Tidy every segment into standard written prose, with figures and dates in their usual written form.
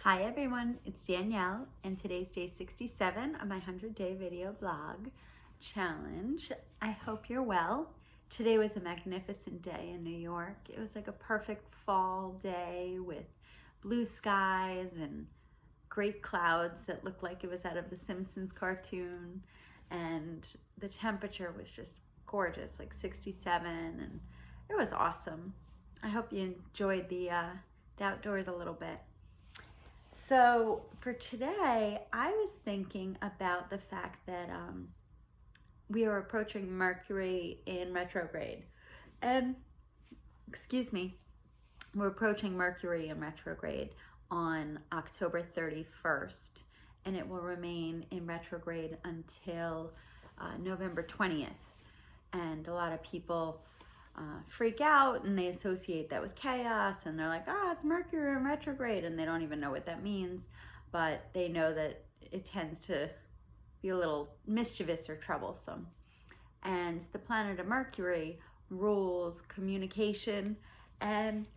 Hi everyone, it's Danielle and today's day 67 of my 100-day video blog challenge. I hope you're well. Today was a magnificent day in New York. It was like a perfect fall day with blue skies and great clouds that looked like it was out of the Simpsons cartoon, and the temperature was just gorgeous, like 67, and it was awesome. I hope you enjoyed the outdoors a little bit. So for today, I was thinking about the fact that we are approaching Mercury in retrograde. And, we're approaching Mercury in retrograde on October 31st, and it will remain in retrograde until November 20th. And a lot of people freak out and they associate that with chaos, and they're like, it's Mercury in retrograde, and they don't even know what that means, but they know that it tends to be a little mischievous or troublesome. And the planet of Mercury rules communication and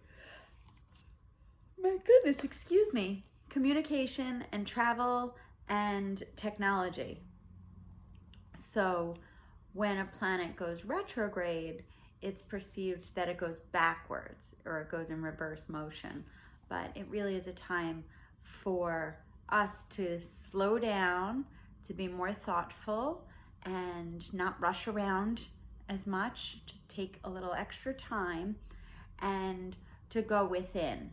communication and travel and technology. So when a planet goes retrograde, it's perceived that it goes backwards or it goes in reverse motion. But it really is a time for us to slow down, to be more thoughtful, and not rush around as much. Just take a little extra time and to go within.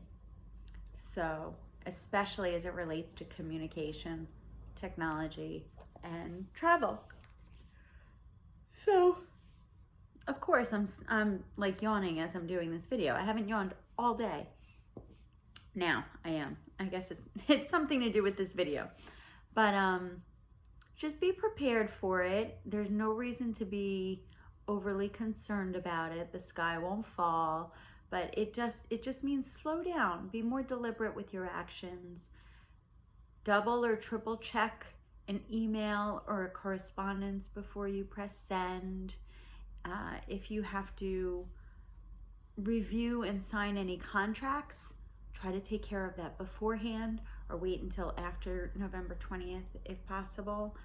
So, especially as it relates to communication, technology, and travel. So, of course, I'm like yawning as I'm doing this video. I haven't yawned all day. Now I am. I guess it's something to do with this video. But just be prepared for it. There's no reason to be overly concerned about it. The sky won't fall, but it just means slow down. Be more deliberate with your actions. Double or triple check an email or a correspondence before you press send. If you have to review and sign any contracts, try to take care of that beforehand or wait until after November 20th if possible.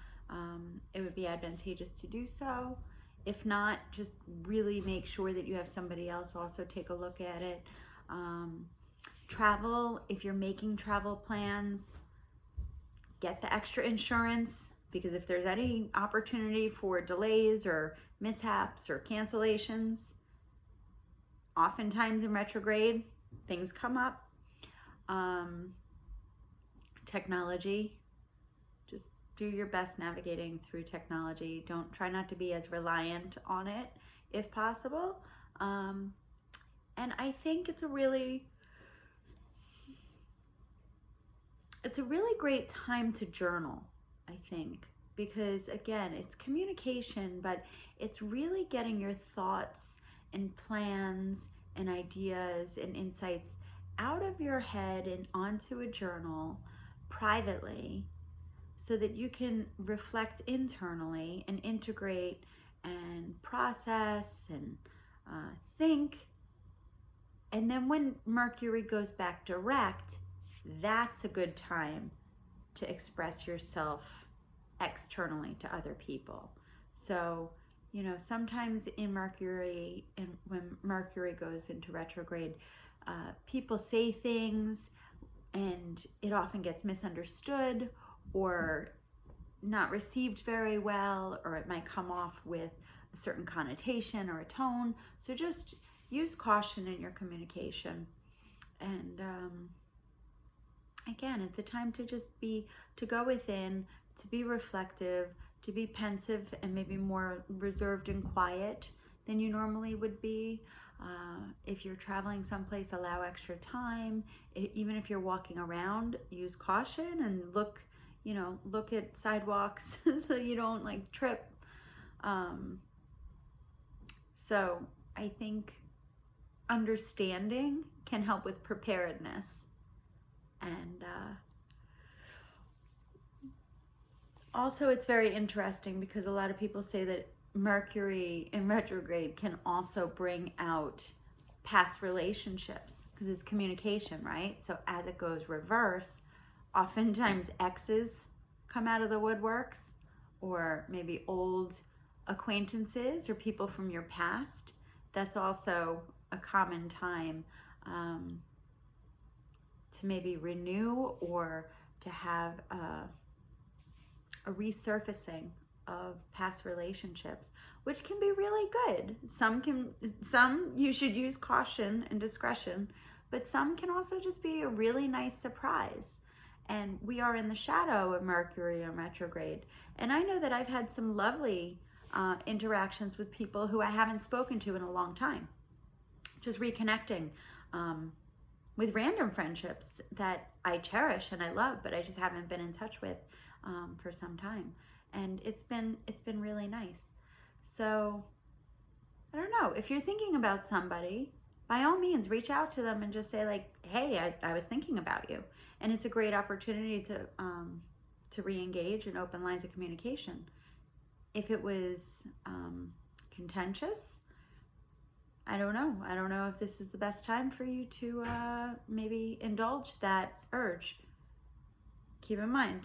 It would be advantageous to do so. If not, just really make sure that you have somebody else also take a look at it. Travel, if you're making travel plans, get the extra insurance, because if there's any opportunity for delays or mishaps or cancellations, oftentimes in retrograde, things come up. Technology, just do your best navigating through technology. Try not to be as reliant on it if possible. And I think it's a really great time to journal, I think, because again, it's communication, but it's really getting your thoughts and plans and ideas and insights out of your head and onto a journal privately, so that you can reflect internally and integrate and process and think. And then when Mercury goes back direct, that's a good time to express yourself externally to other people. So, sometimes in Mercury, and when Mercury goes into retrograde, people say things and it often gets misunderstood or not received very well, or it might come off with a certain connotation or a tone. So just use caution in your communication. And again, it's a time to to go within, to be reflective, to be pensive and maybe more reserved and quiet than you normally would be. If you're traveling someplace, allow extra time. Even if you're walking around, use caution and look at sidewalks so you don't trip. So I think understanding can help with preparedness. And also, it's very interesting because a lot of people say that Mercury in retrograde can also bring out past relationships because it's communication, right? So as it goes reverse, Oftentimes exes come out of the woodworks, or maybe old acquaintances or people from your past. That's also a common time to maybe renew or to have a resurfacing of past relationships, which can be really good. Some you should use caution and discretion, but some can also just be a really nice surprise. And we are in the shadow of Mercury on retrograde. And I know that I've had some lovely interactions with people who I haven't spoken to in a long time. Just reconnecting with random friendships that I cherish and I love, but I just haven't been in touch with for some time. And it's been really nice. So I don't know, if you're thinking about somebody, by all means reach out to them and just say like, hey, I was thinking about you. And it's a great opportunity to re-engage and open lines of communication. If it was contentious, I don't know if this is the best time for you to maybe indulge that urge. Keep in mind,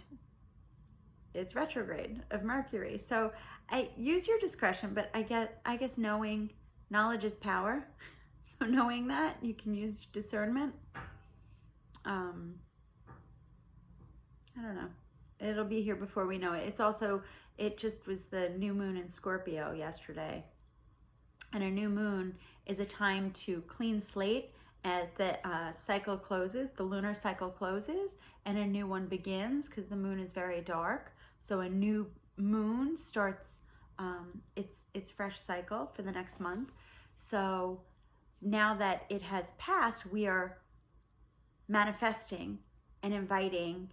it's retrograde of Mercury. So I use your discretion, but I guess knowledge is power. So knowing that, you can use discernment. I don't know. It'll be here before we know it. It just was the new moon in Scorpio yesterday. And a new moon is a time to clean slate as the cycle closes, the lunar cycle closes, and a new one begins because the moon is very dark. So a new moon starts its fresh cycle for the next month. So now that it has passed, we are manifesting and inviting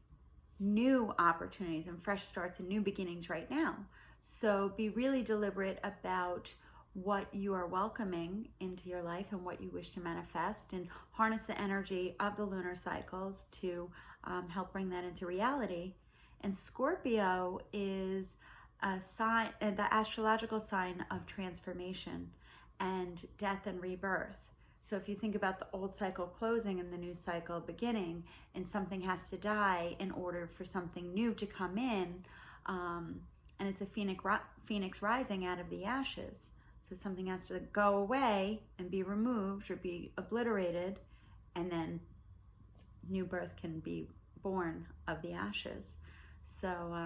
new opportunities and fresh starts and new beginnings right now. So be really deliberate about what you are welcoming into your life and what you wish to manifest, and harness the energy of the lunar cycles to help bring that into reality. And Scorpio is a sign, the astrological sign of transformation and death and rebirth. So if you think about the old cycle closing and the new cycle beginning, and something has to die in order for something new to come in, and it's a phoenix rising out of the ashes. So something has to go away and be removed or be obliterated, and then new birth can be born of the ashes. So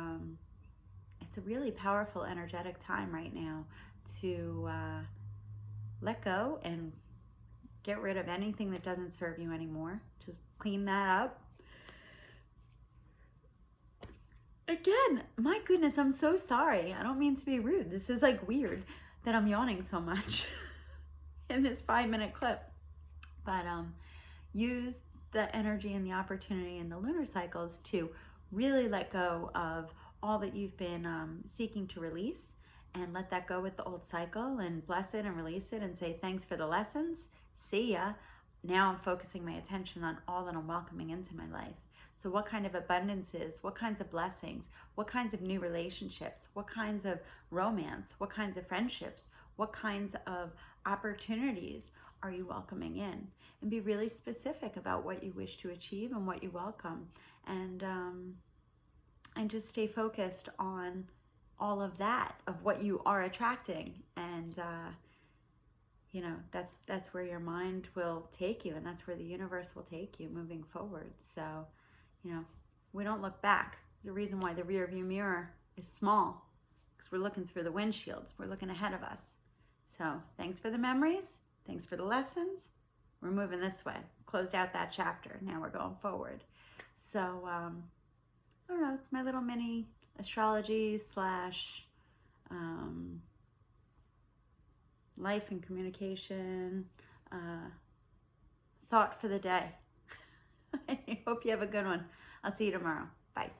it's a really powerful, energetic time right now to let go and get rid of anything that doesn't serve you anymore. Just clean that up. Again, my goodness, I'm so sorry. I don't mean to be rude. This is like weird that I'm yawning so much in this 5-minute clip. But use the energy and the opportunity in the lunar cycles to really let go of all that you've been seeking to release, and let that go with the old cycle, and bless it and release it and say thanks for the lessons. See ya. Now I'm focusing my attention on all that I'm welcoming into my life. So what kind of abundances, what kinds of blessings, what kinds of new relationships, what kinds of romance, what kinds of friendships, what kinds of opportunities are you welcoming in? And be really specific about what you wish to achieve and what you welcome. And just stay focused on all of that, of what you are attracting. And that's where your mind will take you, and that's where the universe will take you moving forward. So we don't look back. The reason why the rear view mirror is small, because we're looking through the windshields. We're looking ahead of us. So thanks for the memories. Thanks for the lessons. We're moving this way. Closed out that chapter. Now we're going forward. So I don't know. It's my little mini astrology / life and communication thought for the day. I hope you have a good one. I'll see you tomorrow. Bye.